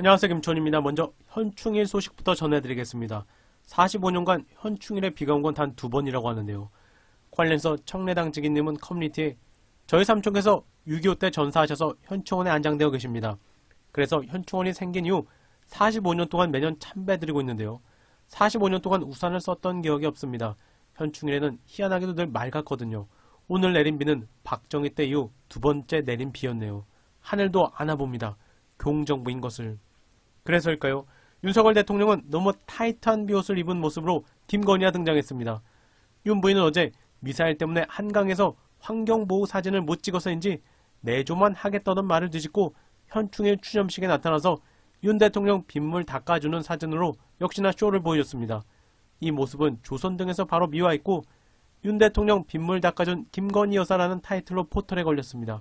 안녕하세요, 김촌입니다. 먼저 현충일 소식부터 전해드리겠습니다. 45년간 현충일에 비가 온 건 단 2번이라고 하는데요. 관련해서 청래당 직인님은 커뮤니티에 저희 삼촌께서 6.25 때 전사하셔서 현충원에 안장되어 계십니다. 그래서 현충원이 생긴 이후 45년 동안 매년 참배드리고 있는데요. 45년 동안 우산을 썼던 기억이 없습니다. 현충일에는 희한하게도 늘 맑았거든요. 오늘 내린 비는 박정희 때 이후 2번째 내린 비였네요. 하늘도 안 와봅니다. 교웅정부인 것을. 그래서일까요? 윤석열 대통령은 너무 타이트한 비옷을 입은 모습으로 김건희와 등장했습니다. 윤 부인은 어제 미사일 때문에 한강에서 환경보호 사진을 못 찍어서인지 내조만 하겠다던 말을 뒤집고 현충일 추념식에 나타나서 윤 대통령 빗물 닦아주는 사진으로 역시나 쇼를 보여줬습니다. 이 모습은 조선 등에서 바로 미화했고 윤 대통령 빗물 닦아준 김건희 여사라는 타이틀로 포털에 걸렸습니다.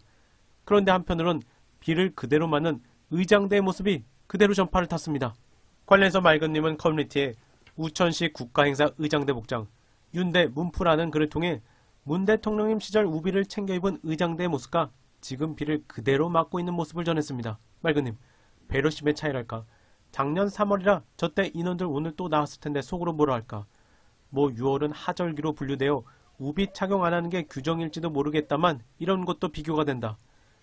그런데 한편으론 비를 그대로 맞는 의장대의 모습이 그대로 전파를 탔습니다. 관련해서 맑은님은 커뮤니티에 우천시 국가행사 의장대 복장, 윤대 문프라는 글을 통해 문 대통령님 시절 우비를 챙겨 입은 의장대의 모습과 지금 비를 그대로 맞고 있는 모습을 전했습니다. 맑은님, 배려심의 차이랄까. 작년 3월이라 저때 인원들 오늘 또 나왔을 텐데 속으로 뭐라 할까. 뭐 6월은 하절기로 분류되어 우비 착용 안 하는 게 규정일지도 모르겠다만 이런 것도 비교가 된다.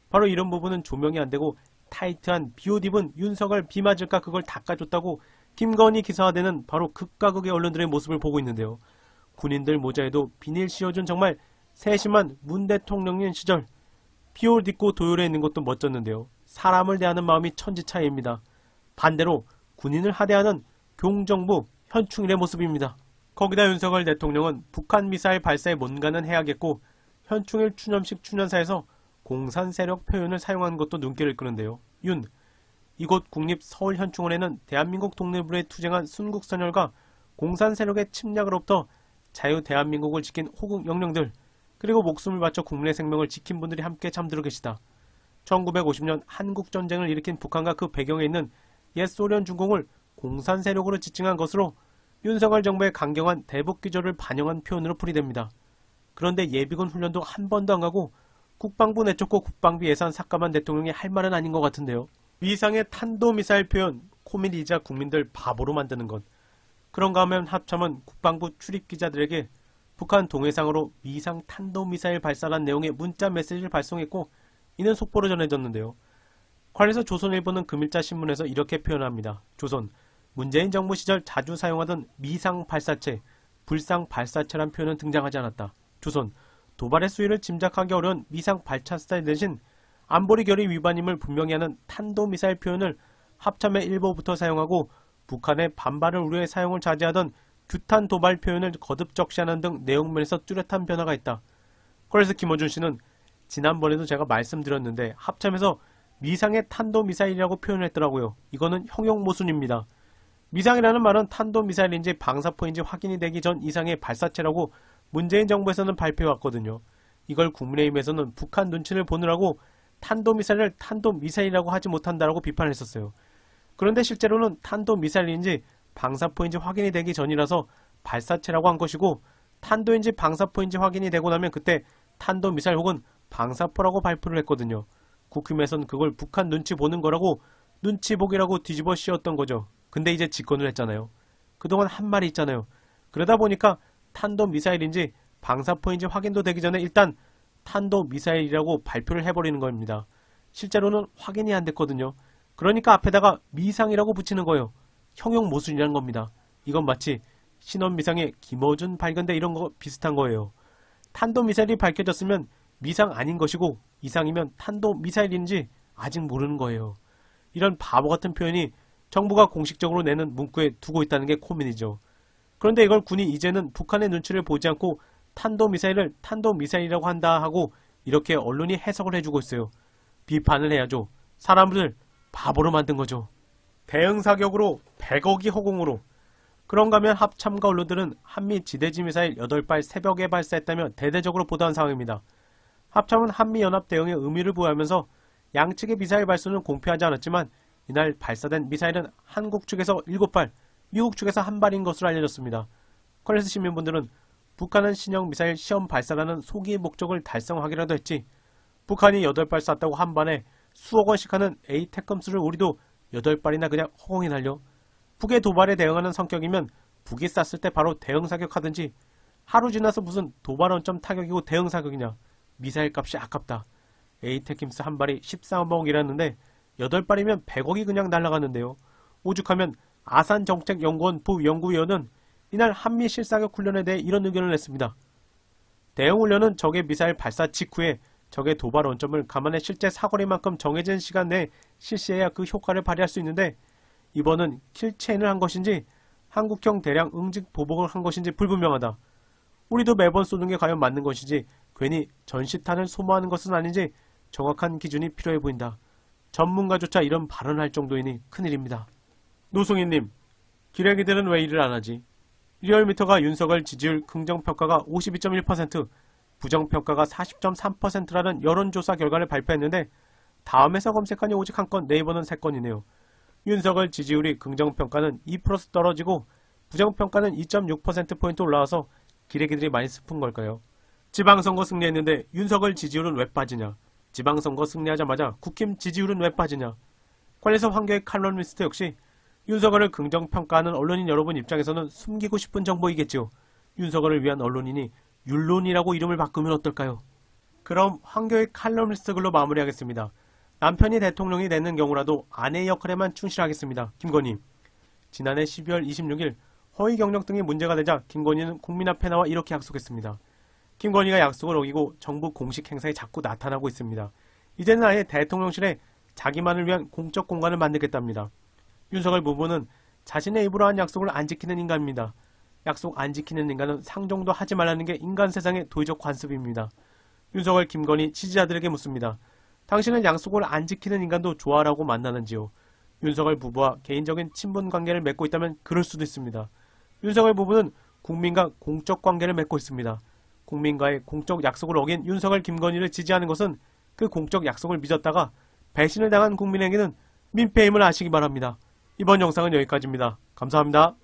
바로 이런 부분은 조명이 안 되고 타이트한 비옷 입은 윤석열 비 맞을까 그걸 닦아줬다고 김건희 기사화되는 바로 극과 극의 언론들의 모습을 보고 있는데요. 군인들 모자에도 비닐 씌워준 정말 세심한 문 대통령님 시절 비옷 입고 도열해 있는 것도 멋졌는데요. 사람을 대하는 마음이 천지 차이입니다. 반대로 군인을 하대하는 교웅정부 현충일의 모습입니다. 거기다 윤석열 대통령은 북한 미사일 발사에 뭔가는 해야겠고 현충일 추념식 추년사에서 공산 세력 표현을 사용한 것도 눈길을 끄는데요. 윤, 이곳 국립 서울현충원에는 대한민국 독립을 위해 투쟁한 순국선열과 공산 세력의 침략으로부터 자유 대한민국을 지킨 호국 영령들, 그리고 목숨을 바쳐 국민의 생명을 지킨 분들이 함께 잠들어 계시다. 1950년 한국전쟁을 일으킨 북한과 그 배경에 있는 옛 소련 중공을 공산 세력으로 지칭한 것으로 윤석열 정부의 강경한 대북기조를 반영한 표현으로 풀이됩니다. 그런데 예비군 훈련도 한 번도 안 가고 국방부 내쫓고 국방비 예산 삭감한 대통령이 할 말은 아닌 것 같은데요. 위상의 탄도미사일 표현, 코미디이자 국민들 바보로 만드는 것. 그런가 하면 합참은 국방부 출입기자들에게 북한 동해상으로 위상 탄도미사일 발사란 내용의 문자 메시지를 발송했고 이는 속보로 전해졌는데요. 관련해서 조선일보는 금일자 신문에서 이렇게 표현합니다. 조선, 문재인 정부 시절 자주 사용하던 미상 발사체, 불상 발사체란 표현은 등장하지 않았다. 조선, 도발의 수위를 짐작하기 어려운 미상 발사 스타일 대신 안보리 결의 위반임을 분명히 하는 탄도미사일 표현을 합참의 일부부터 사용하고 북한의 반발을 우려해 사용을 자제하던 규탄 도발 표현을 거듭 적시하는 등 내용면에서 뚜렷한 변화가 있다. 그래서 김어준 씨는 지난번에도 제가 말씀드렸는데 합참에서 미상의 탄도미사일이라고 표현을 했더라고요. 이거는 형용 모순입니다. 미상이라는 말은 탄도미사일인지 방사포인지 확인이 되기 전 이상의 발사체라고 문재인 정부에서는 발표해왔거든요. 이걸 국민의힘에서는 북한 눈치를 보느라고 탄도미사일을 탄도미사일이라고 하지 못한다라고 비판했었어요. 그런데 실제로는 탄도미사일인지 방사포인지 확인이 되기 전이라서 발사체라고 한 것이고 탄도인지 방사포인지 확인이 되고 나면 그때 탄도미사일 혹은 방사포라고 발표를 했거든요. 국힘에서는 그걸 북한 눈치 보는 거라고 눈치 보기라고 뒤집어 씌웠던 거죠. 근데 이제 집권을 했잖아요. 그동안 한 말이 있잖아요. 그러다 보니까 탄도미사일인지 방사포인지 확인도 되기 전에 일단 탄도미사일이라고 발표를 해버리는 겁니다. 실제로는 확인이 안 됐거든요. 그러니까 앞에다가 미상이라고 붙이는 거예요. 형용 모순이라는 겁니다. 이건 마치 신원미상의 김어준 발견대 이런 거 비슷한 거예요. 탄도미사일이 밝혀졌으면 미상 아닌 것이고 이상이면 탄도미사일인지 아직 모르는 거예요. 이런 바보 같은 표현이 정부가 공식적으로 내는 문구에 두고 있다는 게 코미디죠. 그런데 이걸 군이 이제는 북한의 눈치를 보지 않고 탄도미사일을 탄도미사일이라고 한다 하고 이렇게 언론이 해석을 해주고 있어요. 비판을 해야죠. 사람을 바보로 만든 거죠. 대응사격으로 100억이 허공으로. 그런가 하면 합참과 언론들은 한미 지대지 미사일 8발 새벽에 발사했다며 대대적으로 보도한 상황입니다. 합참은 한미연합 대응에 의미를 부여하면서 양측의 미사일 발사는 공표하지 않았지만 이날 발사된 미사일은 한국 측에서 7발, 미국 측에서 1발인 것으로 알려졌습니다. 그래서 시민분들은 북한은 신형 미사일 시험 발사라는 소기의 목적을 달성하기라도 했지 북한이 8발 쐈다고 한 반에 수억 원씩 하는 에이테컴스를 우리도 8발이나 그냥 허공에 날려. 북의 도발에 대응하는 성격이면 북이 쐈을 때 바로 대응 사격하든지, 하루 지나서 무슨 도발 원점 타격이고 대응 사격이냐. 미사일 값이 아깝다. 에이테킴스 한 발이 13억이라는데 8발이면 100억이 그냥 날아갔는데요. 오죽하면 아산정책연구원 부연구위원은 이날 한미 실사격 훈련에 대해 이런 의견을 냈습니다. 대응 훈련은 적의 미사일 발사 직후에 적의 도발 원점을 감안해 실제 사거리만큼 정해진 시간 내에 실시해야 그 효과를 발휘할 수 있는데, 이번은 킬체인을 한 것인지 한국형 대량 응직 보복을 한 것인지 불분명하다. 우리도 매번 쏘는 게 과연 맞는 것이지 괜히 전시탄을 소모하는 것은 아닌지 정확한 기준이 필요해 보인다. 전문가조차 이런 발언을 할 정도이니 큰일입니다. 노승희님, 기레기들은 왜 일을 안 하지? 리얼미터가 윤석열 지지율 긍정평가가 52.1%, 부정평가가 40.3%라는 여론조사 결과를 발표했는데, 다음에서 검색하니 오직 한 건, 네이버는 3건이네요. 윤석열 지지율이 긍정평가는 2% 떨어지고 부정평가는 2.6%포인트 올라와서 기레기들이 많이 슬픈 걸까요? 지방선거 승리했는데 윤석열 지지율은 왜 빠지냐? 지방선거 승리하자마자 국힘 지지율은 왜 빠지냐? 관련해서 황교의 칼럼니스트 역시 윤석열을 긍정평가하는 언론인 여러분 입장에서는 숨기고 싶은 정보이겠죠. 윤석열을 위한 언론인이 율론이라고 이름을 바꾸면 어떨까요? 그럼 황교의 칼럼니스트 글로 마무리하겠습니다. 남편이 대통령이 되는 경우라도 아내의 역할에만 충실하겠습니다. 김건희. 지난해 12월 26일 허위 경력 등이 문제가 되자 김건희는 국민 앞에 나와 이렇게 약속했습니다. 김건희가 약속을 어기고 정부 공식 행사에 자꾸 나타나고 있습니다. 이제는 아예 대통령실에 자기만을 위한 공적 공간을 만들겠답니다. 윤석열 부부는 자신의 입으로 한 약속을 안 지키는 인간입니다. 약속 안 지키는 인간은 상종도 하지 말라는 게 인간 세상의 도의적 관습입니다. 윤석열, 김건희 지지자들에게 묻습니다. 당신은 약속을 안 지키는 인간도 좋아라고 만나는지요? 윤석열 부부와 개인적인 친분 관계를 맺고 있다면 그럴 수도 있습니다. 윤석열 부부는 국민과 공적 관계를 맺고 있습니다. 국민과의 공적 약속을 어긴 윤석열, 김건희를 지지하는 것은 그 공적 약속을 믿었다가 배신을 당한 국민에게는 민폐임을 아시기 바랍니다. 이번 영상은 여기까지입니다. 감사합니다.